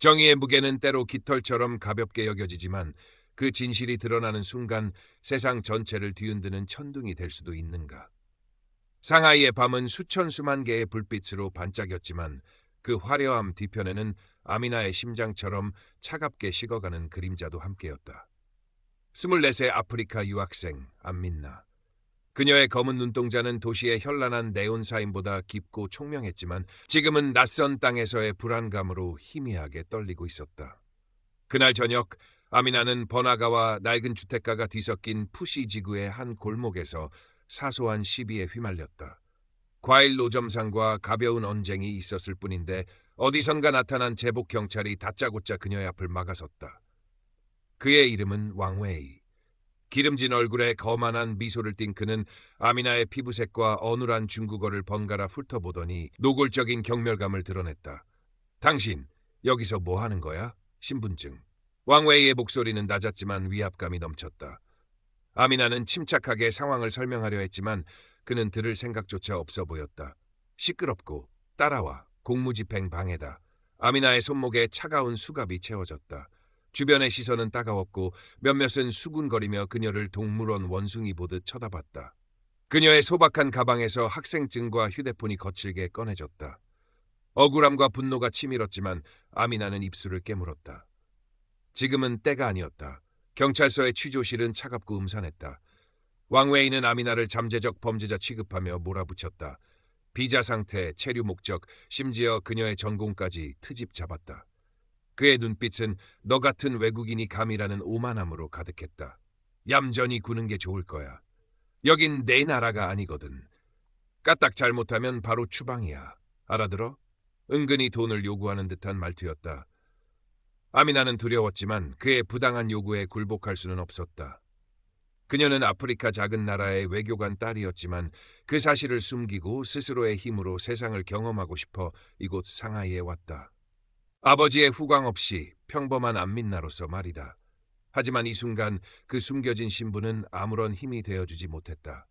정의의 무게는 때로 깃털처럼 가볍게 여겨지지만 그 진실이 드러나는 순간 세상 전체를 뒤흔드는 천둥이 될 수도 있는가. 상하이의 밤은 수천 수만 개의 불빛으로 반짝였지만 그 화려함 뒤편에는 아미나의 심장처럼 차갑게 식어가는 그림자도 함께였다. 24세 아프리카 유학생 안민나. 그녀의 검은 눈동자는 도시의 현란한 네온 사인보다 깊고 총명했지만 지금은 낯선 땅에서의 불안감으로 희미하게 떨리고 있었다. 그날 저녁 아미나는 번화가와 낡은 주택가가 뒤섞인 푸시 지구의 한 골목에서 사소한 시비에 휘말렸다. 과일 노점상과 가벼운 언쟁이 있었을 뿐인데 어디선가 나타난 제복 경찰이 다짜고짜 그녀의 앞을 막아섰다. 그의 이름은 왕웨이. 기름진 얼굴에 거만한 미소를 띤 그는 아미나의 피부색과 어눌한 중국어를 번갈아 훑어보더니 노골적인 경멸감을 드러냈다. 당신, 여기서 뭐 하는 거야? 신분증. 왕웨이의 목소리는 낮았지만 위압감이 넘쳤다. 아미나는 침착하게 상황을 설명하려 했지만 그는 들을 생각조차 없어 보였다. 시끄럽고 따라와. 공무집행 방해다. 아미나의 손목에 차가운 수갑이 채워졌다. 주변의 시선은 따가웠고 몇몇은 수군거리며 그녀를 동물원 원숭이 보듯 쳐다봤다. 그녀의 소박한 가방에서 학생증과 휴대폰이 거칠게 꺼내졌다. 억울함과 분노가 치밀었지만 아미나는 입술을 깨물었다. 지금은 때가 아니었다. 경찰서의 취조실은 차갑고 음산했다. 왕웨이는 아미나를 잠재적 범죄자 취급하며 몰아붙였다. 비자 상태, 체류 목적, 심지어 그녀의 전공까지 트집 잡았다. 그의 눈빛은 너 같은 외국인이 감이라는 오만함으로 가득했다. 얌전히 구는 게 좋을 거야. 여긴 내 나라가 아니거든. 까딱 잘못하면 바로 추방이야. 알아들어? 은근히 돈을 요구하는 듯한 말투였다. 아미나는 두려웠지만 그의 부당한 요구에 굴복할 수는 없었다. 그녀는 아프리카 작은 나라의 외교관 딸이었지만 그 사실을 숨기고 스스로의 힘으로 세상을 경험하고 싶어 이곳 상하이에 왔다. 아버지의 후광 없이 평범한 안민나로서 말이다. 하지만 이 순간 그 숨겨진 신분은 아무런 힘이 되어주지 못했다.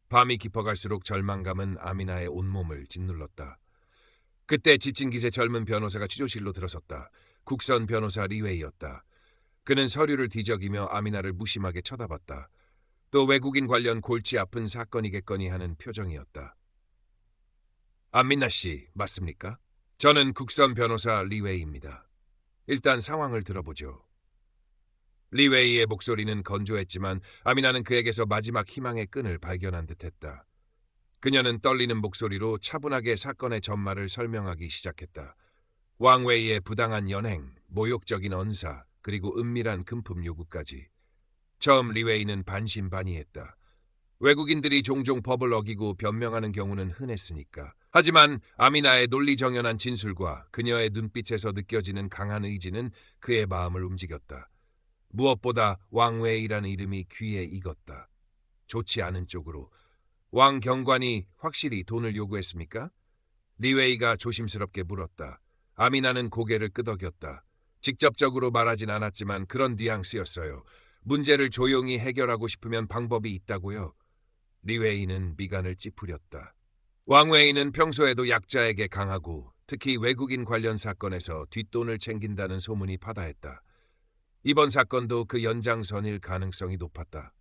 밤이 깊어갈수록 절망감은 아미나의 온몸을 짓눌렀다. 그때 지친 기세 젊은 변호사가 취조실로 들어섰다. 국선 변호사 리웨이였다. 그는 서류를 뒤적이며 아미나를 무심하게 쳐다봤다. 또 외국인 관련 골치 아픈 사건이겠거니 하는 표정이었다. 안민나 씨, 맞습니까? 저는 국선 변호사 리웨이입니다. 일단 상황을 들어보죠. 리웨이의 목소리는 건조했지만 아미나는 그에게서 마지막 희망의 끈을 발견한 듯했다. 그녀는 떨리는 목소리로 차분하게 사건의 전말을 설명하기 시작했다. 왕웨이의 부당한 연행, 모욕적인 언사, 그리고 은밀한 금품 요구까지. 처음 리웨이는 반신반의했다. 외국인들이 종종 법을 어기고 변명하는 경우는 흔했으니까. 하지만 아미나의 논리정연한 진술과 그녀의 눈빛에서 느껴지는 강한 의지는 그의 마음을 움직였다. 무엇보다 왕웨이라는 이름이 귀에 익었다. 좋지 않은 쪽으로. 왕 경관이 확실히 돈을 요구했습니까? 리웨이가 조심스럽게 물었다. 아미나는 고개를 끄덕였다. 직접적으로 말하진 않았지만 그런 뉘앙스였어요. 문제를 조용히 해결하고 싶으면 방법이 있다고요. 리웨이는 미간을 찌푸렸다. 왕웨이는 평소에도 약자에게 강하고 특히 외국인 관련 사건에서 뒷돈을 챙긴다는 소문이 파다했다. 이번 사건도 그 연장선일 가능성이 높았다.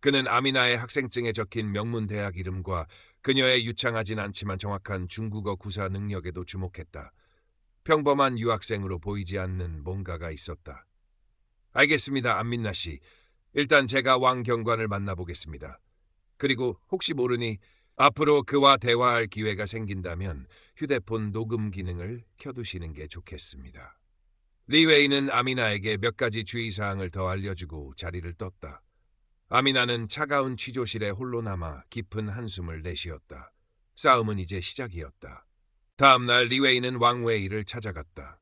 그는 아미나의 학생증에 적힌 명문 대학 이름과 그녀의 유창하진 않지만 정확한 중국어 구사 능력에도 주목했다. 평범한 유학생으로 보이지 않는 뭔가가 있었다. 알겠습니다, 안민나 씨. 일단 제가 왕 경관을 만나보겠습니다. 그리고 혹시 모르니 앞으로 그와 대화할 기회가 생긴다면 휴대폰 녹음 기능을 켜두시는 게 좋겠습니다. 리웨이는 아미나에게 몇 가지 주의사항을 더 알려주고 자리를 떴다. 아미나는 차가운 취조실에 홀로 남아 깊은 한숨을 내쉬었다. 싸움은 이제 시작이었다. 다음 날 리웨이는 왕웨이를 찾아갔다.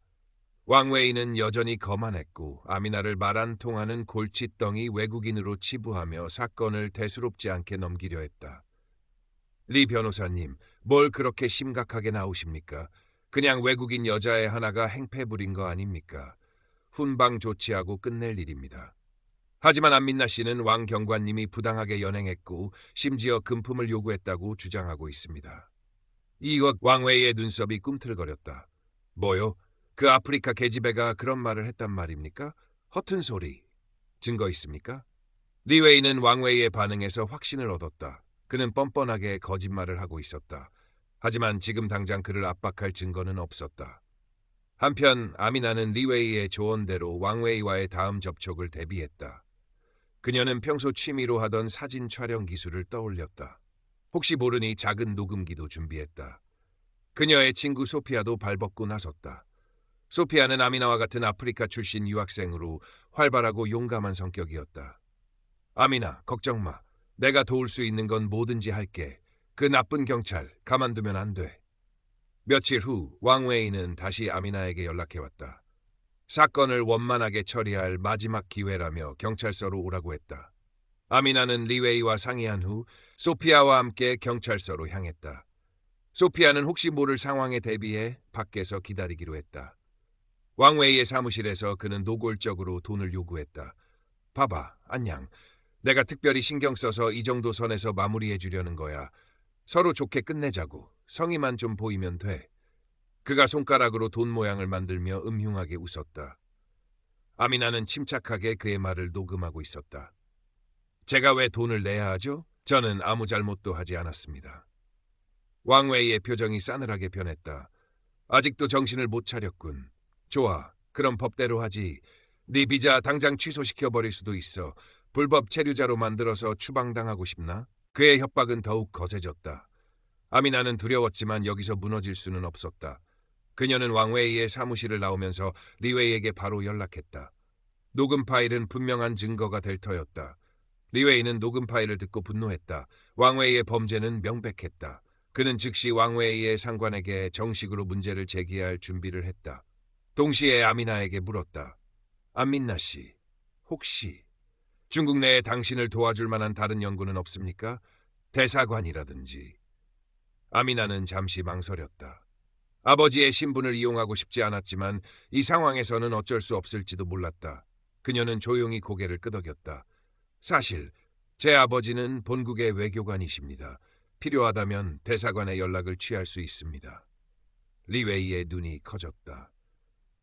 왕웨이는 여전히 거만했고 아미나를 말 안 통하는 골칫덩이 외국인으로 치부하며 사건을 대수롭지 않게 넘기려 했다. 리 변호사님, 뭘 그렇게 심각하게 나오십니까? 그냥 외국인 여자애 하나가 행패 부린 거 아닙니까? 훈방 조치하고 끝낼 일입니다. 하지만 안민나 씨는 왕 경관님이 부당하게 연행했고 심지어 금품을 요구했다고 주장하고 있습니다. 이것 왕웨이의 눈썹이 꿈틀거렸다. 뭐요? 그 아프리카 계집애가 그런 말을 했단 말입니까? 허튼 소리. 증거 있습니까? 리웨이는 왕웨이의 반응에서 확신을 얻었다. 그는 뻔뻔하게 거짓말을 하고 있었다. 하지만 지금 당장 그를 압박할 증거는 없었다. 한편 아미나는 리웨이의 조언대로 왕웨이와의 다음 접촉을 대비했다. 그녀는 평소 취미로 하던 사진 촬영 기술을 떠올렸다. 혹시 모르니 작은 녹음기도 준비했다. 그녀의 친구 소피아도 발벗고 나섰다. 소피아는 아미나와 같은 아프리카 출신 유학생으로 활발하고 용감한 성격이었다. 아미나, 걱정 마. 내가 도울 수 있는 건 뭐든지 할게. 그 나쁜 경찰 가만두면 안 돼. 며칠 후 왕웨이는 다시 아미나에게 연락해왔다. 사건을 원만하게 처리할 마지막 기회라며 경찰서로 오라고 했다. 아미나는 리웨이와 상의한 후 소피아와 함께 경찰서로 향했다. 소피아는 혹시 모를 상황에 대비해 밖에서 기다리기로 했다. 왕웨이의 사무실에서 그는 노골적으로 돈을 요구했다. 봐봐, 안녕. 내가 특별히 신경 써서 이 정도 선에서 마무리해 주려는 거야. 서로 좋게 끝내자고. 성의만 좀 보이면 돼. 그가 손가락으로 돈 모양을 만들며 음흉하게 웃었다. 아미나는 침착하게 그의 말을 녹음하고 있었다. 제가 왜 돈을 내야 하죠? 저는 아무 잘못도 하지 않았습니다. 왕웨이의 표정이 싸늘하게 변했다. 아직도 정신을 못 차렸군. 좋아, 그럼 법대로 하지. 네 비자 당장 취소시켜버릴 수도 있어. 불법 체류자로 만들어서 추방당하고 싶나? 그의 협박은 더욱 거세졌다. 아미나는 두려웠지만 여기서 무너질 수는 없었다. 그녀는 왕웨이의 사무실을 나오면서 리웨이에게 바로 연락했다. 녹음 파일은 분명한 증거가 될 터였다. 리웨이는 녹음 파일을 듣고 분노했다. 왕웨이의 범죄는 명백했다. 그는 즉시 왕웨이의 상관에게 정식으로 문제를 제기할 준비를 했다. 동시에 아미나에게 물었다. 안민나 씨, 혹시 중국 내에 당신을 도와줄 만한 다른 연구는 없습니까? 대사관이라든지. 아미나는 잠시 망설였다. 아버지의 신분을 이용하고 싶지 않았지만 이 상황에서는 어쩔 수 없을지도 몰랐다. 그녀는 조용히 고개를 끄덕였다. 사실 제 아버지는 본국의 외교관이십니다. 필요하다면 대사관에 연락을 취할 수 있습니다. 리웨이의 눈이 커졌다.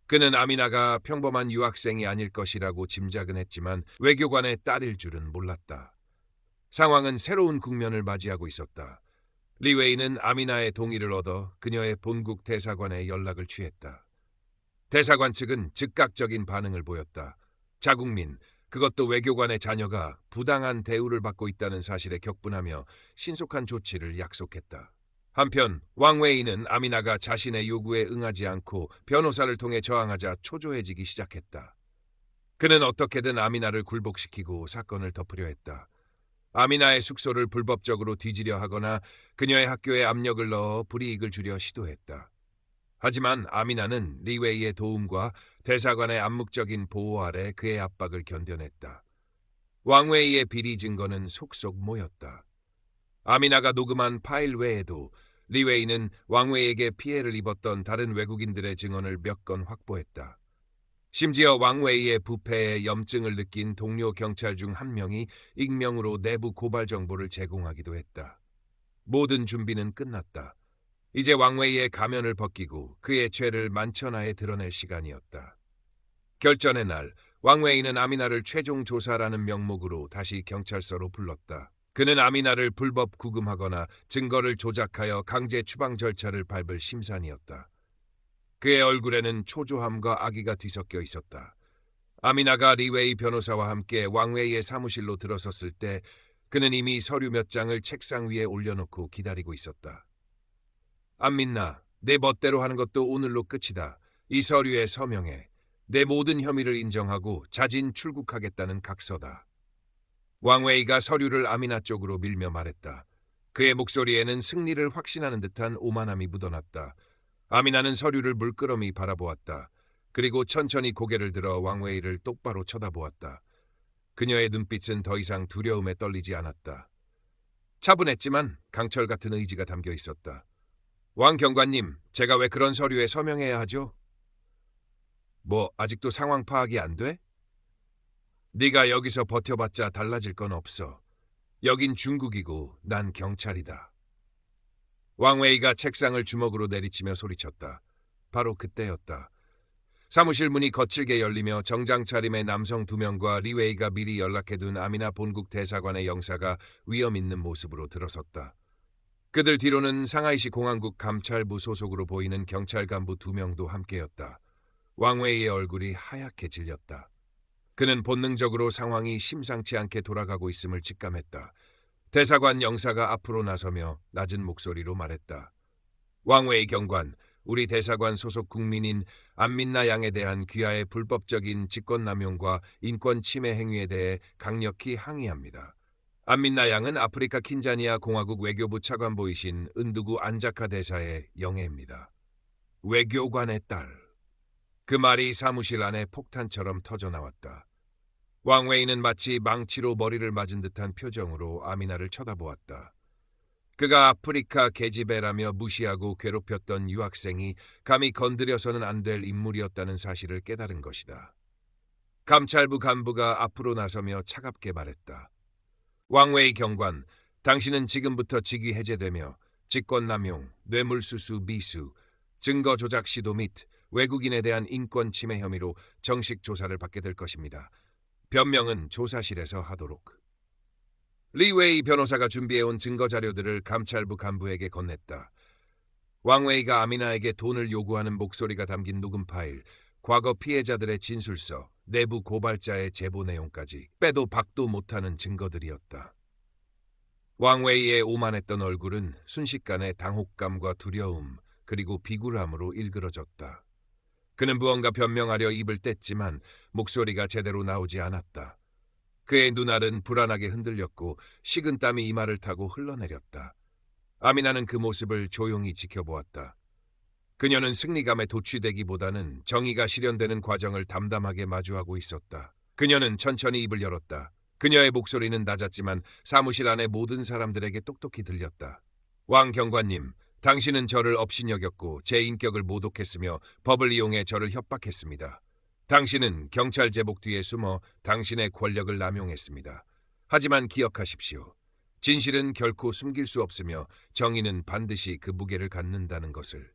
그는 아미나가 평범한 유학생이 아닐 것이라고 짐작은 했지만 외교관의 딸일 줄은 몰랐다. 상황은 새로운 국면을 맞이하고 있었다. 리웨이는 아미나의 동의를 얻어 그녀의 본국 대사관에 연락을 취했다. 대사관 측은 즉각적인 반응을 보였다. 자국민, 그것도 외교관의 자녀가 부당한 대우를 받고 있다는 사실에 격분하며 신속한 조치를 약속했다. 한편 왕웨이는 아미나가 자신의 요구에 응하지 않고 변호사를 통해 저항하자 초조해지기 시작했다. 그는 어떻게든 아미나를 굴복시키고 사건을 덮으려 했다. 아미나의 숙소를 불법적으로 뒤지려 하거나 그녀의 학교에 압력을 넣어 불이익을 주려 시도했다. 하지만 아미나는 리웨이의 도움과 대사관의 암묵적인 보호 아래 그의 압박을 견뎌냈다. 왕웨이의 비리 증거는 속속 모였다. 아미나가 녹음한 파일 외에도 리웨이는 왕웨이에게 피해를 입었던 다른 외국인들의 증언을 몇 건 확보했다. 심지어 왕웨이의 부패에 염증을 느낀 동료 경찰 중 한 명이 익명으로 내부 고발 정보를 제공하기도 했다. 모든 준비는 끝났다. 이제 왕웨이의 가면을 벗기고 그의 죄를 만천하에 드러낼 시간이었다. 결전의 날, 왕웨이는 아미나를 최종 조사라는 명목으로 다시 경찰서로 불렀다. 그는 아미나를 불법 구금하거나 증거를 조작하여 강제 추방 절차를 밟을 심산이었다. 그의 얼굴에는 초조함과 악의가 뒤섞여 있었다. 아미나가 리웨이 변호사와 함께 왕웨이의 사무실로 들어섰을 때 그는 이미 서류 몇 장을 책상 위에 올려놓고 기다리고 있었다. 안민나, 내 멋대로 하는 것도 오늘로 끝이다. 이 서류에 서명해. 내 모든 혐의를 인정하고 자진 출국하겠다는 각서다. 왕웨이가 서류를 아미나 쪽으로 밀며 말했다. 그의 목소리에는 승리를 확신하는 듯한 오만함이 묻어났다. 아미나는 서류를 물끄러미 바라보았다. 그리고 천천히 고개를 들어 왕웨이를 똑바로 쳐다보았다. 그녀의 눈빛은 더 이상 두려움에 떨리지 않았다. 차분했지만 강철 같은 의지가 담겨 있었다. 왕 경관님, 제가 왜 그런 서류에 서명해야 하죠? 뭐 아직도 상황 파악이 안 돼? 네가 여기서 버텨봤자 달라질 건 없어. 여긴 중국이고 난 경찰이다. 왕웨이가 책상을 주먹으로 내리치며 소리쳤다. 바로 그때였다. 사무실 문이 거칠게 열리며 정장 차림의 남성 2명과 리웨이가 미리 연락해둔 아미나 본국 대사관의 영사가 위험 있는 모습으로 들어섰다. 그들 뒤로는 상하이시 공항국 감찰부 소속으로 보이는 경찰 간부 2명도 함께였다. 왕웨이의 얼굴이 하얗게 질렸다. 그는 본능적으로 상황이 심상치 않게 돌아가고 있음을 직감했다. 대사관 영사가 앞으로 나서며 낮은 목소리로 말했다. 왕웨이 경관, 우리 대사관 소속 국민인 안민나 양에 대한 귀하의 불법적인 직권남용과 인권 침해 행위에 대해 강력히 항의합니다. 안민나 양은 아프리카 킨자니아 공화국 외교부 차관보이신 은두구 안자카 대사의 영예입니다. 외교관의 딸. 그 말이 사무실 안에 폭탄처럼 터져나왔다. 왕웨이는 마치 망치로 머리를 맞은 듯한 표정으로 아미나를 쳐다보았다. 그가 아프리카 계집애라며 무시하고 괴롭혔던 유학생이 감히 건드려서는 안 될 인물이었다는 사실을 깨달은 것이다. 감찰부 간부가 앞으로 나서며 차갑게 말했다. 왕웨이 경관, 당신은 지금부터 직위 해제되며 직권남용, 뇌물수수 미수, 증거 조작 시도 및 외국인에 대한 인권 침해 혐의로 정식 조사를 받게 될 것입니다. 변명은 조사실에서 하도록. 리웨이 변호사가 준비해온 증거 자료들을 감찰부 간부에게 건넸다. 왕웨이가 아미나에게 돈을 요구하는 목소리가 담긴 녹음 파일, 과거 피해자들의 진술서, 내부 고발자의 제보 내용까지 빼도 박도 못하는 증거들이었다. 왕웨이의 오만했던 얼굴은 순식간에 당혹감과 두려움 그리고 비굴함으로 일그러졌다. 그는 무언가 변명하려 입을 뗐지만 목소리가 제대로 나오지 않았다. 그의 눈알은 불안하게 흔들렸고 식은땀이 이마를 타고 흘러내렸다. 아미나는 그 모습을 조용히 지켜보았다. 그녀는 승리감에 도취되기보다는 정의가 실현되는 과정을 담담하게 마주하고 있었다. 그녀는 천천히 입을 열었다. 그녀의 목소리는 낮았지만 사무실 안의 모든 사람들에게 똑똑히 들렸다. 왕 경관님, 당신은 저를 업신여겼고 제 인격을 모독했으며 법을 이용해 저를 협박했습니다. 당신은 경찰 제복 뒤에 숨어 당신의 권력을 남용했습니다. 하지만 기억하십시오. 진실은 결코 숨길 수 없으며 정의는 반드시 그 무게를 갖는다는 것을.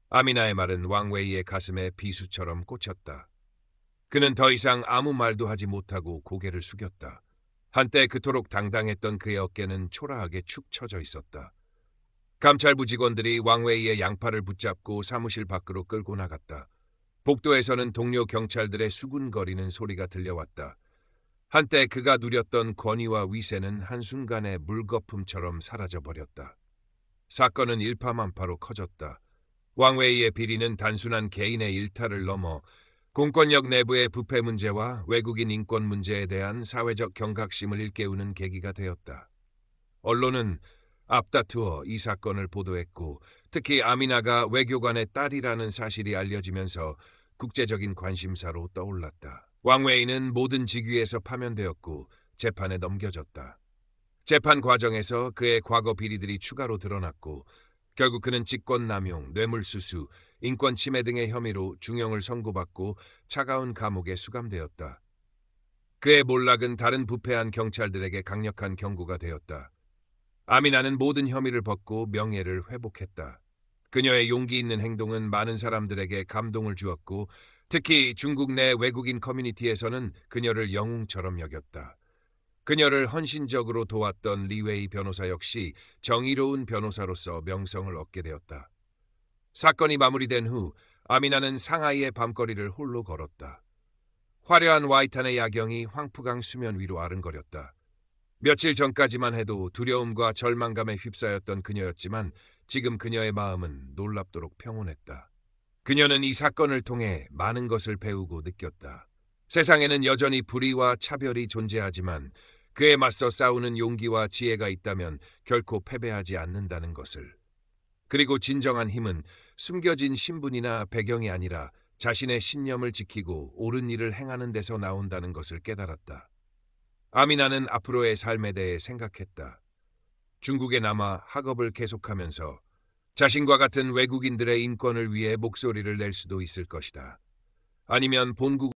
아미나의 말은 왕웨이의 가슴에 비수처럼 꽂혔다. 그는 더 이상 아무 말도 하지 못하고 고개를 숙였다. 한때 그토록 당당했던 그의 어깨는 초라하게 축 처져 있었다. 감찰부 직원들이 왕웨이의 양팔을 붙잡고 사무실 밖으로 끌고 나갔다. 복도에서는 동료 경찰들의 수군거리는 소리가 들려왔다. 한때 그가 누렸던 권위와 위세는 한순간에 물거품처럼 사라져버렸다. 사건은 일파만파로 커졌다. 왕웨이의 비리는 단순한 개인의 일탈을 넘어 공권력 내부의 부패 문제와 외국인 인권 문제에 대한 사회적 경각심을 일깨우는 계기가 되었다. 언론은 앞다투어 이 사건을 보도했고 특히 아미나가 외교관의 딸이라는 사실이 알려지면서 국제적인 관심사로 떠올랐다. 왕웨이는 모든 직위에서 파면되었고 재판에 넘겨졌다. 재판 과정에서 그의 과거 비리들이 추가로 드러났고 결국 그는 직권남용, 뇌물수수, 인권 침해 등의 혐의로 중형을 선고받고 차가운 감옥에 수감되었다. 그의 몰락은 다른 부패한 경찰들에게 강력한 경고가 되었다. 아미나는 모든 혐의를 벗고 명예를 회복했다. 그녀의 용기 있는 행동은 많은 사람들에게 감동을 주었고 특히 중국 내 외국인 커뮤니티에서는 그녀를 영웅처럼 여겼다. 그녀를 헌신적으로 도왔던 리웨이 변호사 역시 정의로운 변호사로서 명성을 얻게 되었다. 사건이 마무리된 후 아미나는 상하이의 밤거리를 홀로 걸었다. 화려한 와이탄의 야경이 황푸강 수면 위로 아른거렸다. 며칠 전까지만 해도 두려움과 절망감에 휩싸였던 그녀였지만 지금 그녀의 마음은 놀랍도록 평온했다. 그녀는 이 사건을 통해 많은 것을 배우고 느꼈다. 세상에는 여전히 불의와 차별이 존재하지만 그에 맞서 싸우는 용기와 지혜가 있다면 결코 패배하지 않는다는 것을. 그리고 진정한 힘은 숨겨진 신분이나 배경이 아니라 자신의 신념을 지키고 옳은 일을 행하는 데서 나온다는 것을 깨달았다. 아미나는 앞으로의 삶에 대해 생각했다. 중국에 남아 학업을 계속하면서 자신과 같은 외국인들의 인권을 위해 목소리를 낼 수도 있을 것이다. 아니면 본국